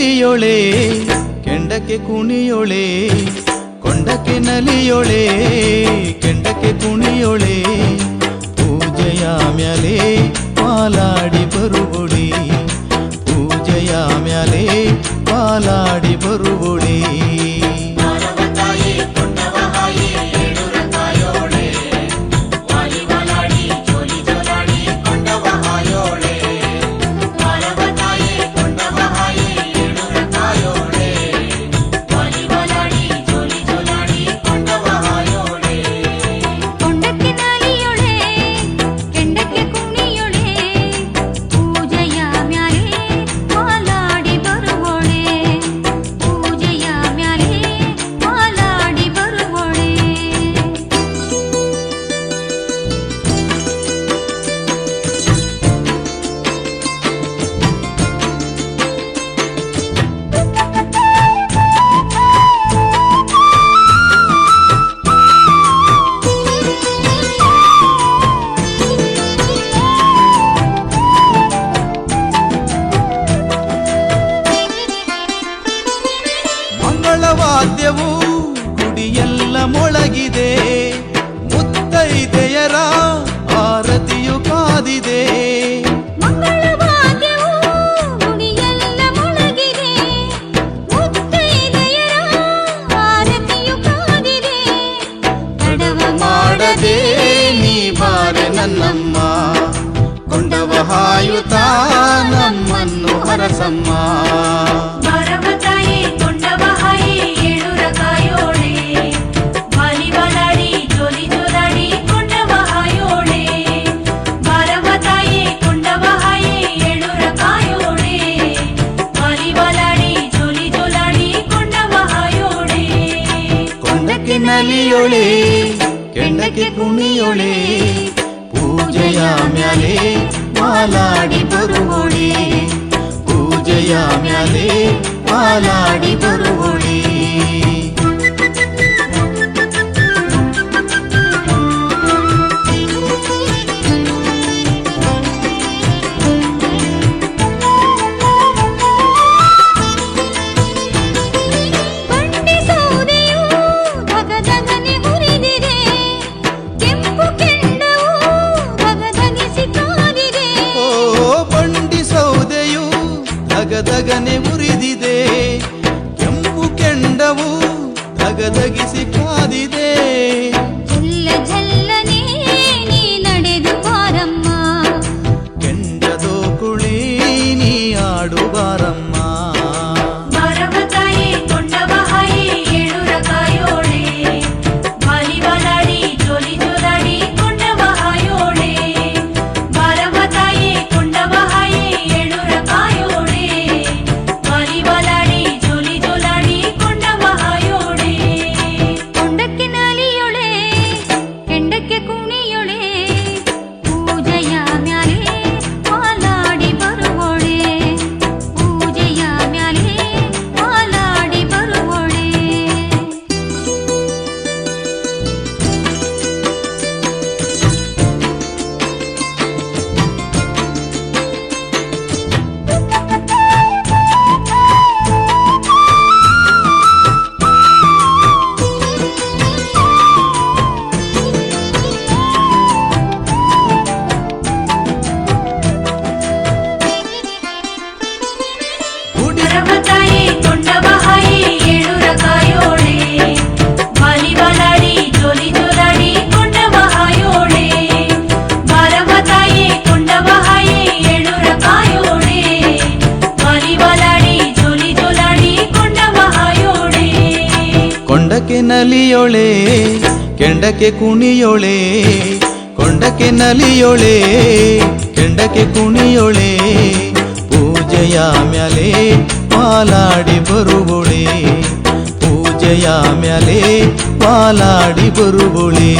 ನಲಿಯೊಳೆ ಕೆಂಡಕ್ಕೆ ಕುಣಿಯೊಳೆ ಕೊಂಡಕ್ಕೆ ನಲಿಯೊಳೆ ಕೆಂಡಕ್ಕೆ ಕುಣಿಯೊಳೆ ಪೂಜೆಯ ಮ್ಯಾಲೆ ಪಾಲಾಡಿ ಬರುವೊಳಿ ಪೂಜೆಯ ಮ್ಯಾಲೆ ಪಾಲಾಡಿ ಬರುವೊಳಿ ವಾದ್ಯವು ಗುಡಿಯೆಲ್ಲ ಮೊಳಗಿದೆ ಮುತ್ತೈದೆಯರ ಆರತಿಯು ಕಾದಿದೆ ಮಂಗಳವಾದ್ಯವು ಗುಡಿಯೆಲ್ಲ ಮೊಳಗಿದೆ ಮುತ್ತೈದೆಯರ ಆರತಿಯು ಕಾದಿದೆ ತಡವ ಮಾಡದೆ ನೀ ಬಾರೆ ನನ್ನಮ್ಮ ಕೊಂಡವ ಹಾಯುತ್ತ ನಮ್ಮನ್ನು ಹರಸಮ್ಮ ನಲಿಯೊಳೆ ಕೆಂಡಕ್ಕೆ ಕುಣಿಯೊಳೆ ಪೂಜೆಯ ಮ್ಯಾಲೆ ಮಾಲಾಡಿ ಬರುವೊಳಿ ಪೂಜೆಯ ಮ್ಯಾಲೆ ಮಾಲಾಡಿ ಬರುವೊಳಿ ಧಗಧಗನೆ ಉರಿದಿದೆ ಕೆಂಪು ಕೆಂಡವು ಧಗಧಗಿಸಿ ಕಾದಿದೆ ಝಲ್ಲ ಝಲ್ಲನೆ ನೀ ನಡೆದು ಬಾರಮ್ಮ ಕೆಂಡದೋ ಕುಳಿ ನೀ ಆಡು ಬಾರಮ್ಮ ಕೊಂಡಕ್ಕೆ ನಲಿಯೊಳೆ ಕೆಂಡಕ್ಕೆ ಕುಣಿಯೊಳೆ ಕೊಂಡಕ್ಕೆ ನಲಿಯೊಳೆ ಕೆಂಡಕ್ಕೆ ಕುಣಿಯೊಳೆ ಪೂಜೆಯ ಮ್ಯಾಲೆ ಪಾಲಾಡಿ ಬರುವೊಳೆ ಪೂಜೆಯ ಮ್ಯಾಲೆ ಪಾಲಾಡಿ ಬರುವೊಳೆ